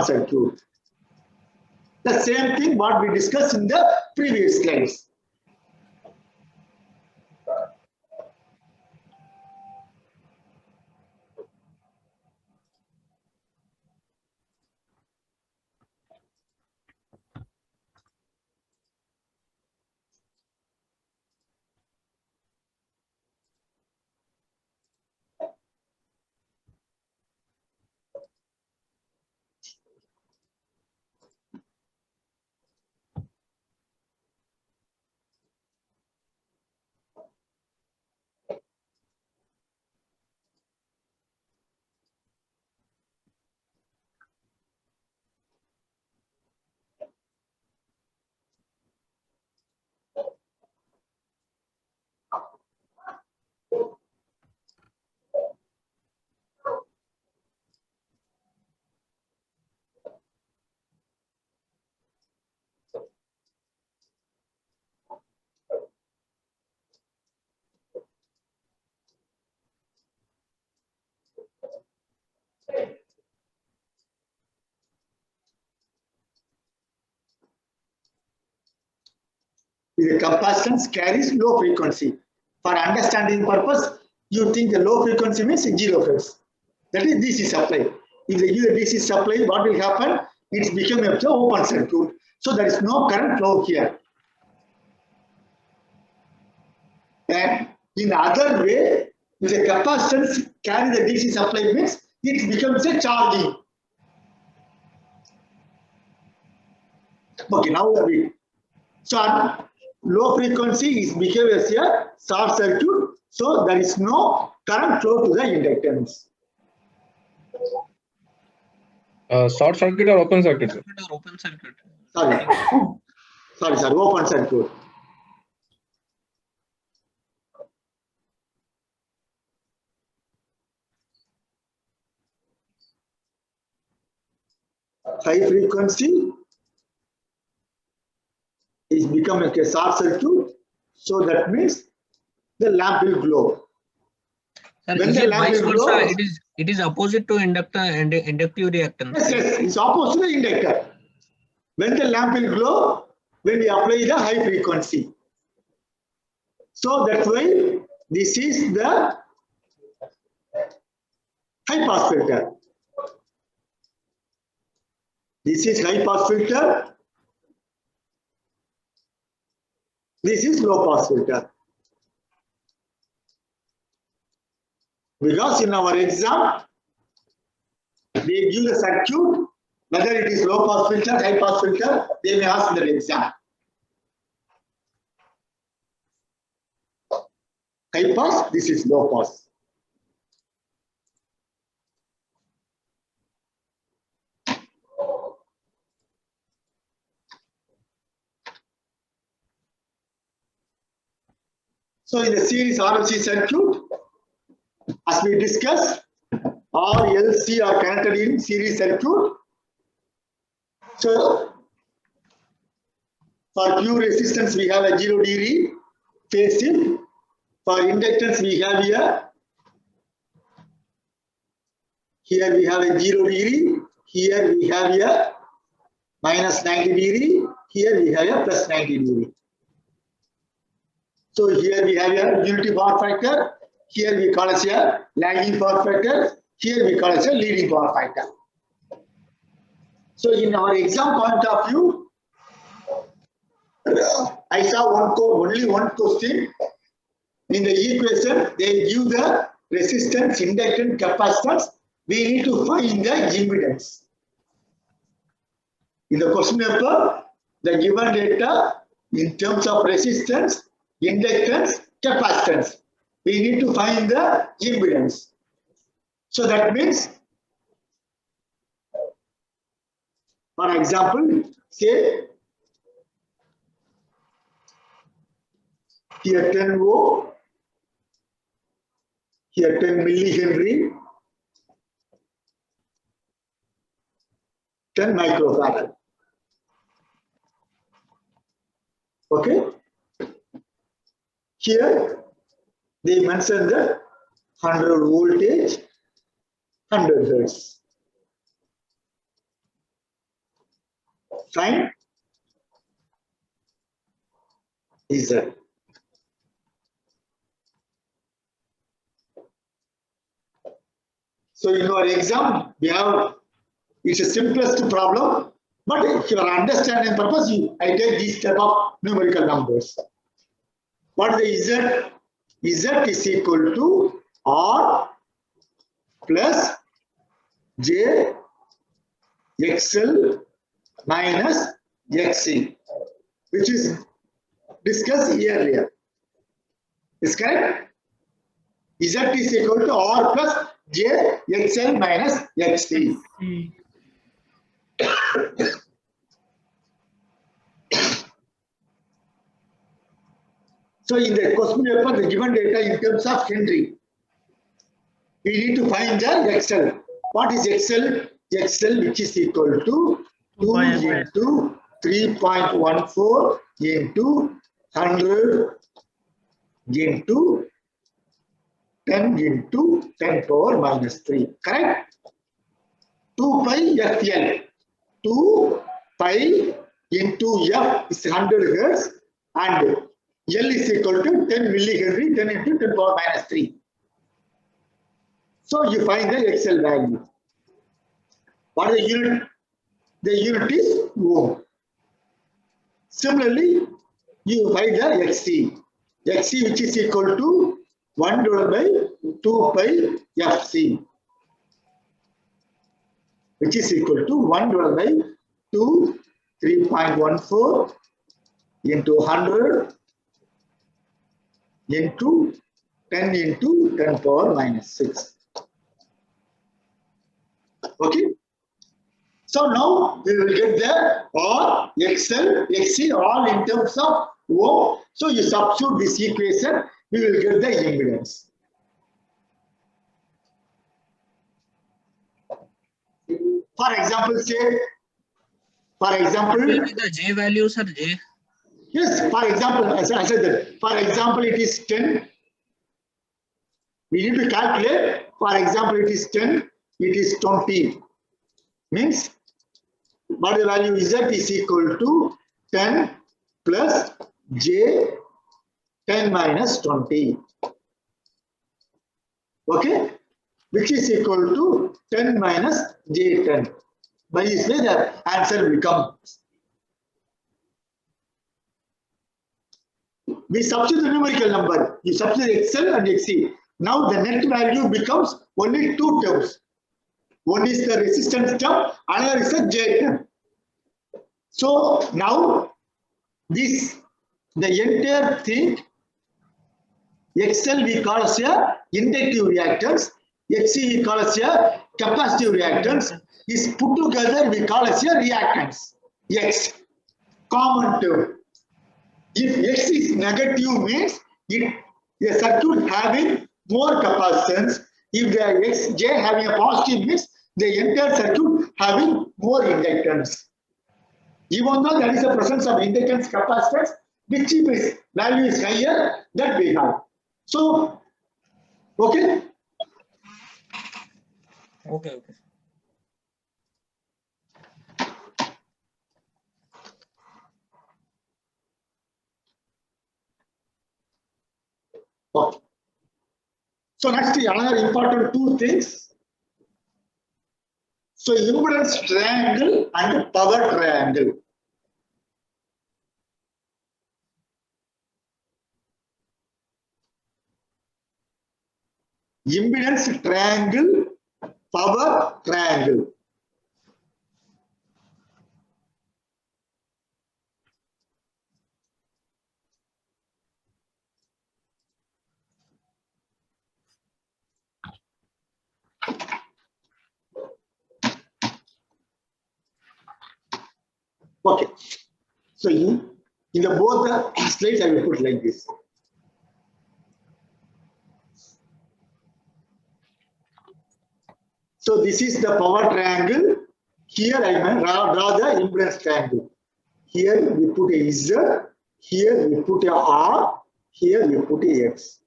circuit. The same thing what we discussed in the previous slides. The capacitance carries low frequency. For understanding purpose, you think the low frequency means 0 phase. That is DC supply. If they give a DC supply, what will happen? It becomes an open circuit. So there is no current flow here. And in other way, if the capacitance carries the DC supply means it becomes a charging. Okay, now we start. Low frequency is behave as a short circuit, so there is no current flow to the inductance. Short circuit or open circuit? Open circuit. Sorry, open circuit. High frequency is become a short circuit, so that means the lamp will glow. Sir, When the lamp will glow, it is opposite to inductor and inductive reactance. Yes, it's opposite to the inductor. When the lamp will glow, when we apply the high frequency. So that's why this is the high pass filter. This is high pass filter. This is low pass filter. Because in our exam, they give the circuit, whether it is low pass filter, high pass filter, they may ask in the exam. High pass, this is low pass. So in the series RLC circuit, as we discussed, R, L, C are connected in series circuit. So for pure resistance, we have a 0 degree phase shift. For inductance, we have here we have a 0 degree. Here we have a minus 90 degree. Here we have a plus 90 degree. So here we have a unity power factor. Here we call it a lagging power factor. Here we call it a leading power factor. So in our exam point of view, I saw only one question. In the equation, they give the resistance, inductance, capacitance. We need to find the impedance. In the question paper, the given data in terms of resistance, inductance, capacitance. We need to find the impedance. So that means, for example, say here 10 ohm, here 10 millihenry, 10 microfarad. Okay. Here they mention the 100 voltage, 100 hertz. find Z. So in our exam, we have, it's the simplest problem, but if you are understanding purpose, I take these type of numerical numbers. What is the Z? Z is equal to R plus J XL minus XC, which is discussed earlier. Is correct? Z is equal to R plus J XL minus XC. So in the question paper, the given data in terms of Henry, we need to find the XL. What is XL? XL, which is equal to 2 into 3.14 into 100 into 10 into 10 power minus 3. Correct? 2 pi FL. 2 pi into F is 100 hertz and L is equal to 10 millihenry, 10 into 10 power minus 3. So you find the XL value. What is the unit? The unit is ohm. Similarly, you find the XC. XC, which is equal to 1 divided by 2 pi FC, which is equal to 1 divided by 2, 3.14 into 100 into 10 into 10 power minus 6. Okay. So now we will get the R, XL, XC all in terms of ohm. So you substitute this equation, we will get the impedance. For example, say, The J values are J. Yes, for example, as I said that, for example, it is 10. We need to calculate, for example, it is 10, it is 20. Means, what the value is that is equal to 10 plus J 10 minus 20. Okay? Which is equal to 10 minus J 10. By this way, the answer becomes. We substitute the numerical number. You substitute XL and XC. Now the net value becomes only two terms. One is the resistance term, another is the J term. So now this, the entire thing, XL we call as a inductive reactance, XC we call as a capacitive reactance, is put together we call as a reactance. X, common term. If X is negative means a circuit having more capacitance. If the Xj having a positive means the entire circuit having more inductance. Even though there is a presence of inductance capacitance, which is value is higher, that we have. So, okay? Okay. Okay. So next, another important two things. So impedance triangle and power triangle. Impedance triangle, power triangle. Okay. So in the both the slides I will put like this. So this is the power triangle. Here I draw the impedance triangle. Here we put a Z, here we put a R, here we put a X.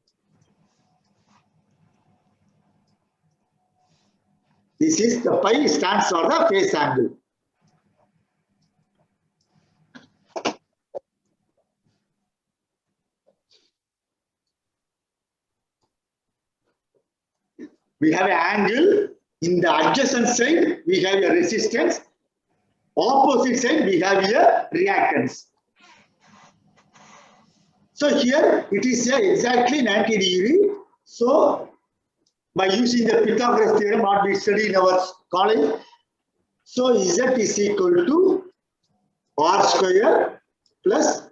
This is the pi stands for the phase angle. We have an angle. In the adjacent side, we have a resistance. Opposite side, we have a reactance. So here it is exactly 90 degree. So by using the Pythagoras theorem, what we studied in our college, so Z is equal to R square plus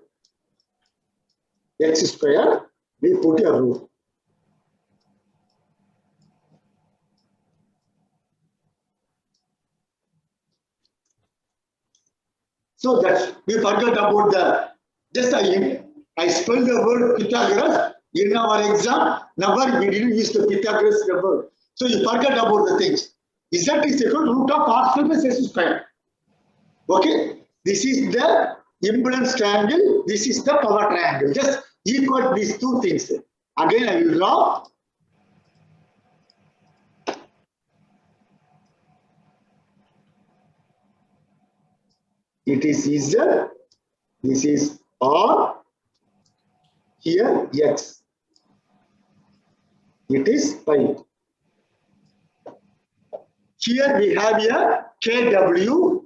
X square. We put a rule. So that we forgot about the, just I spelled the word Pythagoras in our exam. Never we didn't use the Pythagoras word. So you forget about the things. Z is equal to root of R square plus S square. Okay, this is the impedance triangle. This is the power triangle. Just equal these two things. Again, I will draw. It is Z. This is R. Here X. It is pi. Here we have a kW.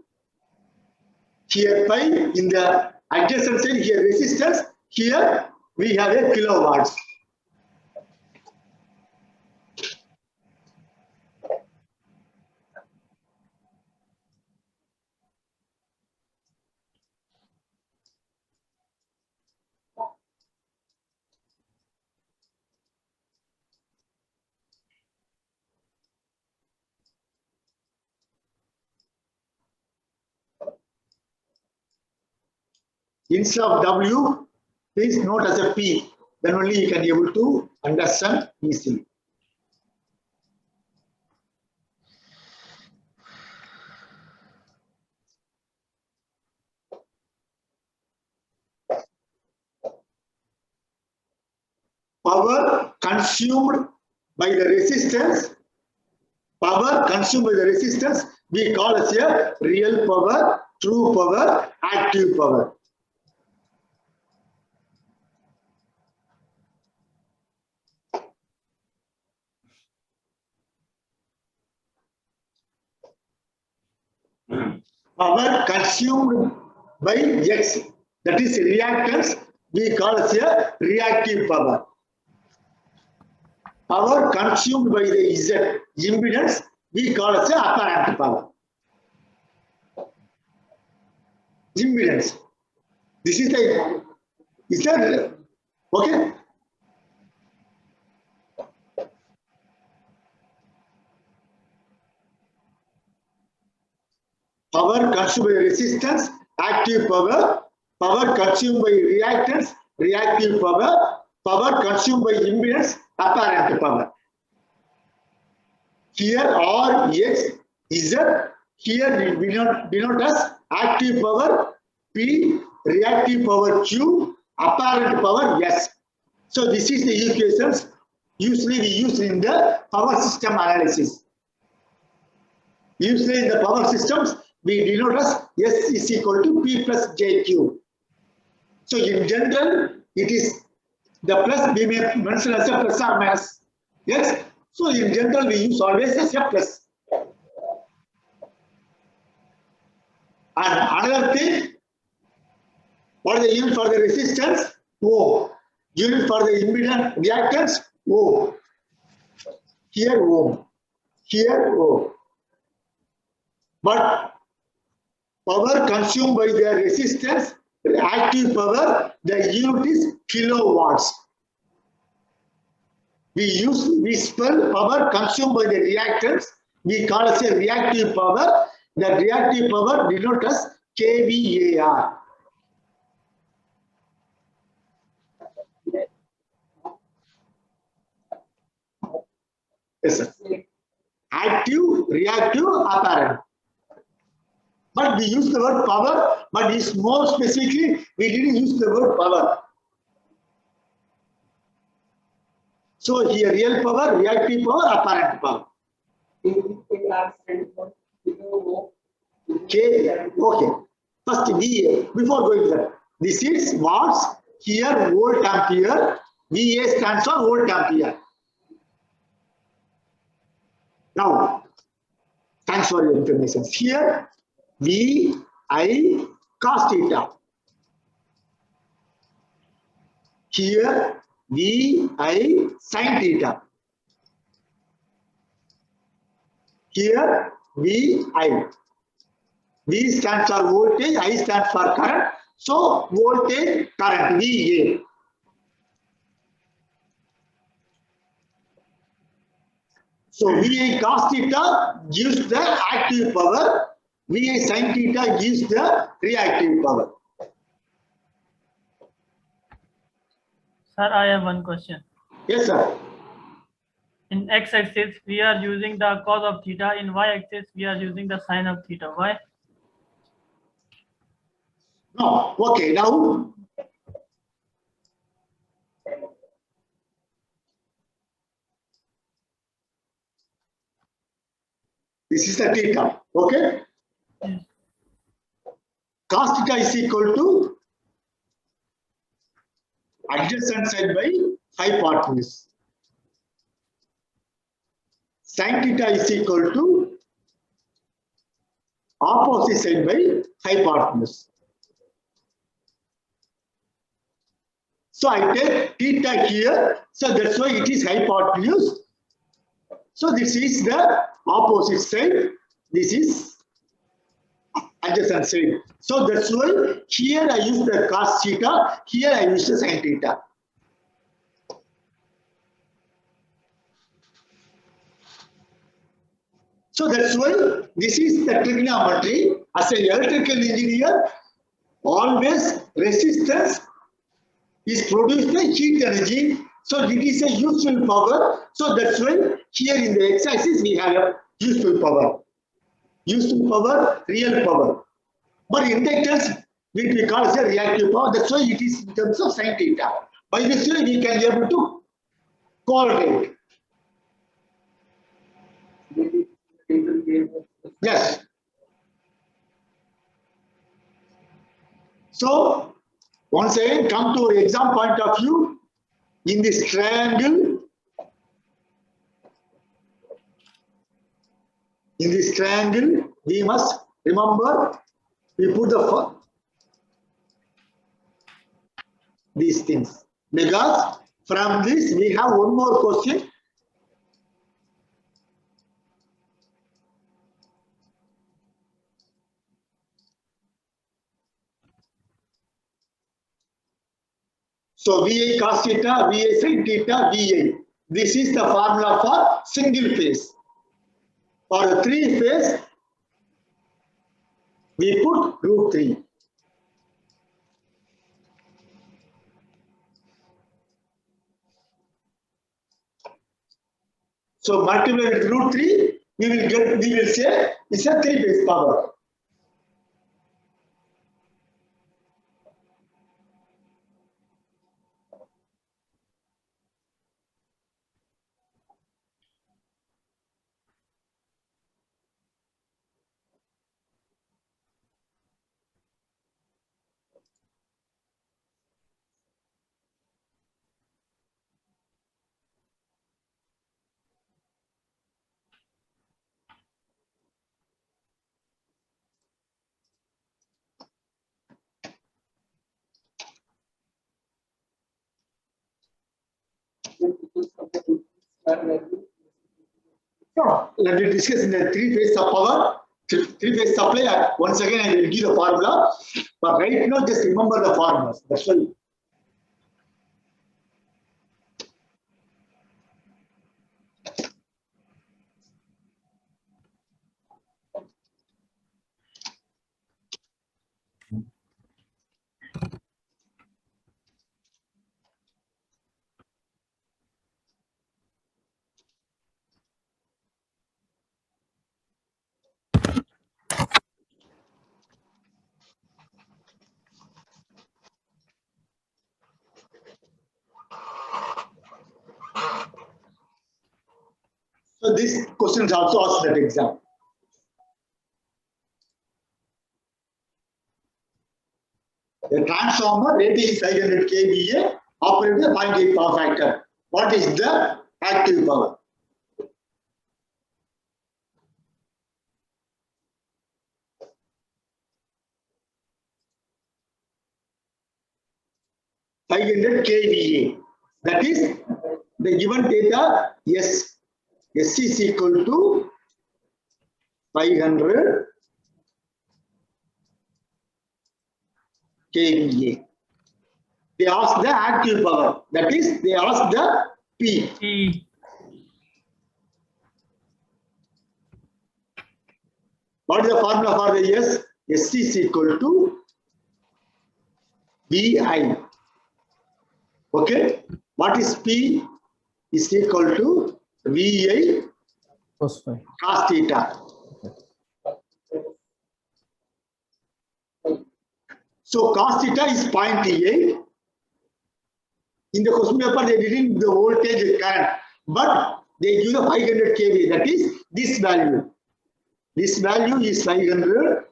Here pi in the adjacent side. Here resistance. Here we have a kilowatts. Instead of W, please note as a P. Then only you can be able to understand easily. Power consumed by the resistance. Power consumed by the resistance we call as a real power, true power, active power. Power consumed by X, that is reactance, we call as a reactive power. Power consumed by the Z, impedance, we call as a apparent power. Impedance. This is the, is that okay? Power consumed by resistance, active power. Power consumed by reactance, reactive power. Power consumed by impedance, apparent power. Here R, X, Z. Here we denote as active power P, reactive power Q, apparent power S. So this is the equations usually we use in the power system analysis. Usually in the power systems, we denote as S is equal to P plus JQ. So in general, it is the plus we may mention as a plus or minus. Yes. So in general, we use always as a plus. And another thing, what is the unit for the resistance? Ohm. Unit for the impedance reactance? Ohm. Here ohm. Here ohm. But power consumed by the resistance, active power, the unit is kilowatts. We spell power consumed by the reactance, we call as a reactive power. The reactive power denotes as kVAR. Yes, sir. Active, reactive, apparent. But we use the word power, but it's more specifically, we didn't use the word power. So here real power, reactive power, apparent power. Okay, okay. First VA, before going to that, this is watts, here volt ampere, VA stands for volt ampere. Now, thanks for your information. Here, VI cos theta. Here, VI sin theta. Here, VI. V stands for voltage, I stands for current. So, voltage, current, VA. So, VA cos theta gives the active power, VA sin theta gives the reactive power. Sir, I have one question. Yes, sir. In x-axis, we are using the cos of theta. In y-axis, we are using the sine of theta. Why? No, okay, now this is the theta, okay? Cos theta is equal to adjacent side by hypotenuse. Sin theta is equal to opposite side by hypotenuse. So I take theta here, so that's why it is hypotenuse. So this is the opposite side, this is adjacent side. So that's why here I use the cos theta, here I use the sin theta. So that's why this is the trigonometry. As an electrical engineer, always resistance is produced by heat energy. So it is a useful power. So that's why here in the x-axis we have a useful power. Useful power, real power. But inductance we call as a reactive power. That's why it is in terms of sin theta. By this way we can be able to correlate. Yes. So once again, come to exam point of view. In this triangle, we must remember we put these things, because from this we have one more question. So VA cos theta, VA sin theta, VA. This is the formula for single phase. For a three phase, we put √3. So multiply with √3, we will say it's a three phase power. No, let me discuss in the three phase of power, three phase supply. Once again, I will give the formula, but right now just remember the formulas. That's why. So this question is also asked that exam. A transformer rating is 500 kVA, operated at 0.8 power factor. What is the active power? 500 kVA. That is the given data S is equal to 500 kVA. They ask the active power. That is, they ask the P. E. What is the formula for the S? S is equal to VI. Okay. What is P? Is equal to VI Cos phi. cos theta. So cos theta is 0.8. In the question paper, they didn't give the voltage current, but they give the 500 kVA. That is this value. This value is 500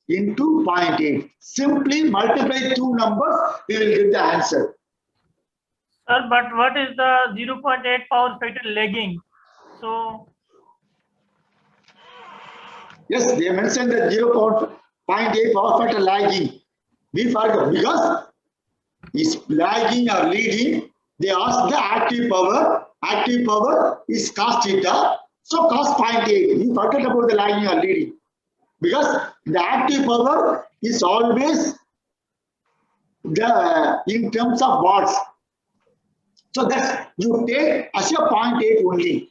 into 0.8. Simply multiply two numbers, we will get the answer. Sir, but what is the 0.8 power factor lagging? So, Yes, they mentioned that 0.8 power factor lagging. We forgot because is lagging or leading. They ask the active power. Active power is cos theta. So cos 0.8. We forget about the lagging or leading. Because the active power is always the in terms of watts. So that's you take as a 0.8 only.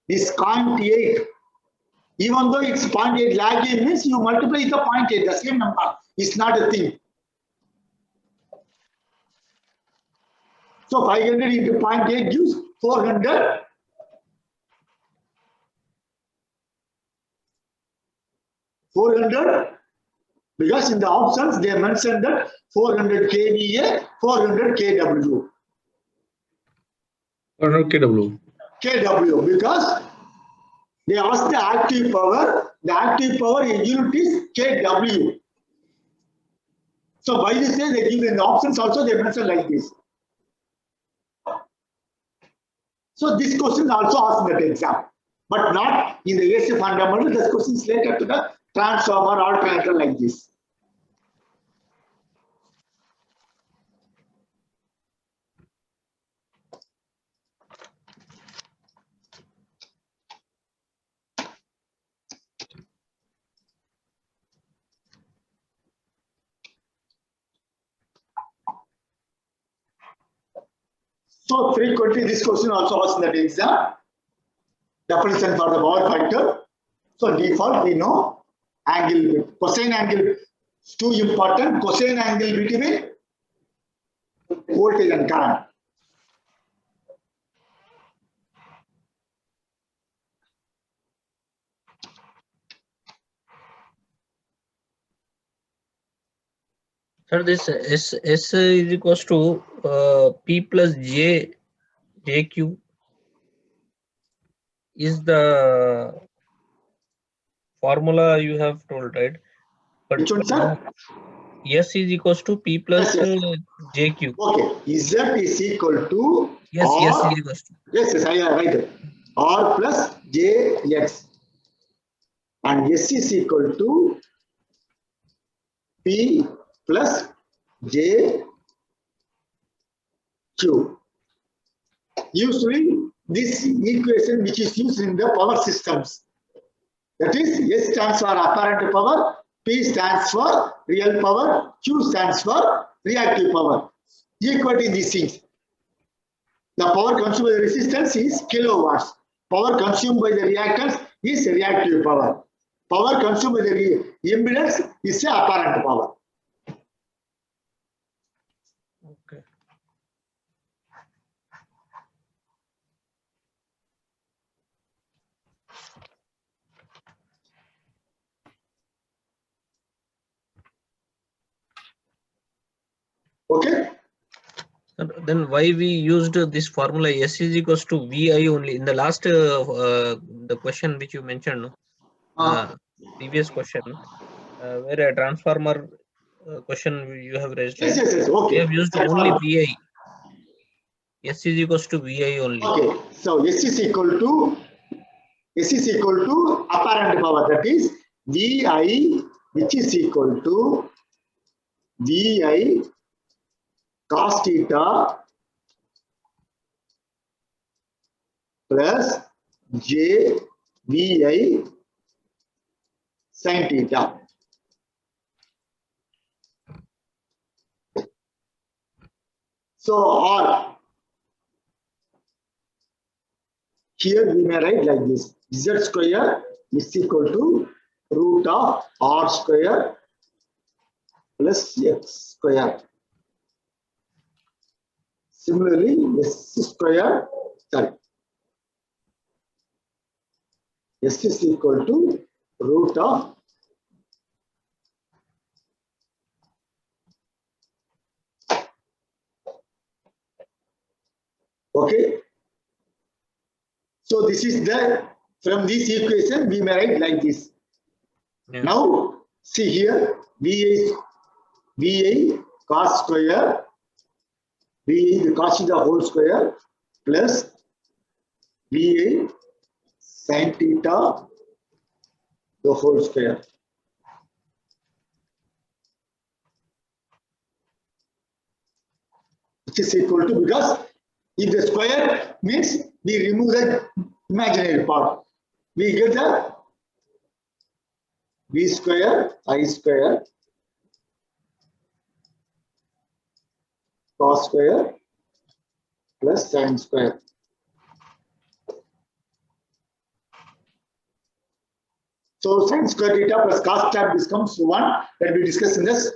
This 0.8. Even though it's 0.8 lagging means you multiply the 0.8, the same number. It's not a thing. So 500 into 0.8 gives 400. 400, because in the options they mentioned that 400 kVA, 400 kW. 400 kW. kW, because they asked the active power. The active power unit is kW. So by this way, they give in the options also they mention like this. So this question is also asked in that exam, but not in the AC fundamental. This question is related to the transformer alternator like this. So frequently this question also asked in that exam. Definition for the power factor. So default we know angle, cosine angle is too important. Cosine angle between voltage and current. Sir, this S is equals to P plus JQ is the formula you have told, right? But Which one, sir? S is equals to P plus Yes, JQ. Okay, Z is equal to Yes, R. yes, is equals to. Yes, I write it. R plus JX. And S is equal to P plus JQ. Usually, this equation which is used in the power systems. That is, S stands for apparent power, P stands for real power, Q stands for reactive power. Equality in these things. The power consumed by the resistance is kilowatts. Power consumed by the reactance is reactive power. Power consumed by the impedance is the apparent power. Okay. Okay? Then why we used this formula S is equals to VI only in the last the question which you mentioned, previous question, where a transformer question you have raised, right? Yes, okay. We have used only VI. S is equals to VI only. Okay, so S is equal to apparent power, that is VI, which is equal to Vi cos theta plus J Vi sin theta. So, or here we may write like this: Z square is equal to root of R square plus X square. Similarly, S square, sorry, S is equal to root of okay. So this is the, from this equation we may write like this. Yeah. Now see here, Vi cos square, Vi the cos theta whole square plus Vi sin theta the whole square. Which is equal to, because if the square means we remove the imaginary part, we get the V square I square cos square plus sin square. So sin square theta plus cos theta becomes 1, that we discussed in this,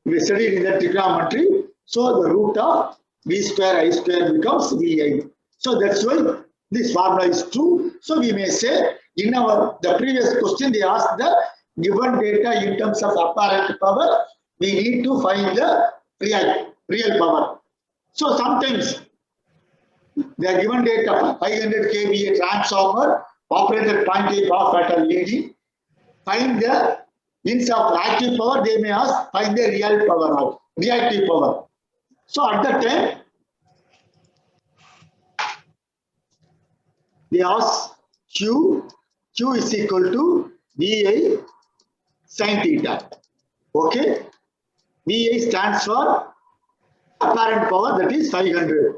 we studied in the trigonometry. So the root of V square I square becomes Vi. So that's why this formula is true. So we may say, in the previous question they asked the given data in terms of apparent power, we need to find the real power. So sometimes they are given data 500 kVA transformer operated 0.8 power factor leading. Find the, instead of active power, they may ask find the real power or reactive power. So at that time, they ask Q is equal to Vi sin theta. Okay, Vi stands for apparent power, that is 500.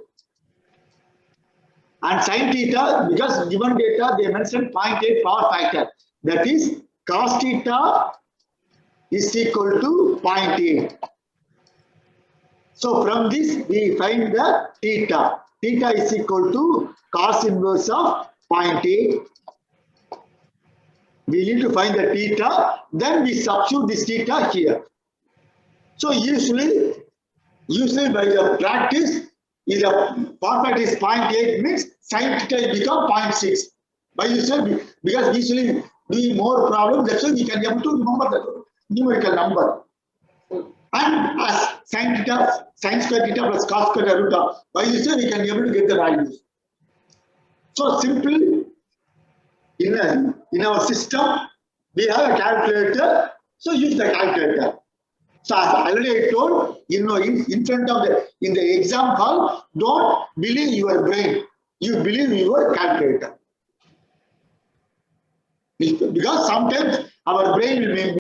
And sin theta, because given data they mentioned 0.8 power factor, that is cos theta is equal to 0.8. So from this we find the theta. Theta is equal to cos inverse of 0.8. We need to find the theta, then we substitute this theta here. So usually by the practice, if the power factor is 0.8 means sin theta become 0.6. By usually, because usually doing more problems, that's why we can be able to remember the numerical number. And as sin square theta plus cos square root of, by usually we can be able to get the values. So simply, in our system, we have a calculator, so use the calculator. So as already I told, in front of in the exam hall, don't believe your brain, you believe your calculator. Because sometimes our brain will be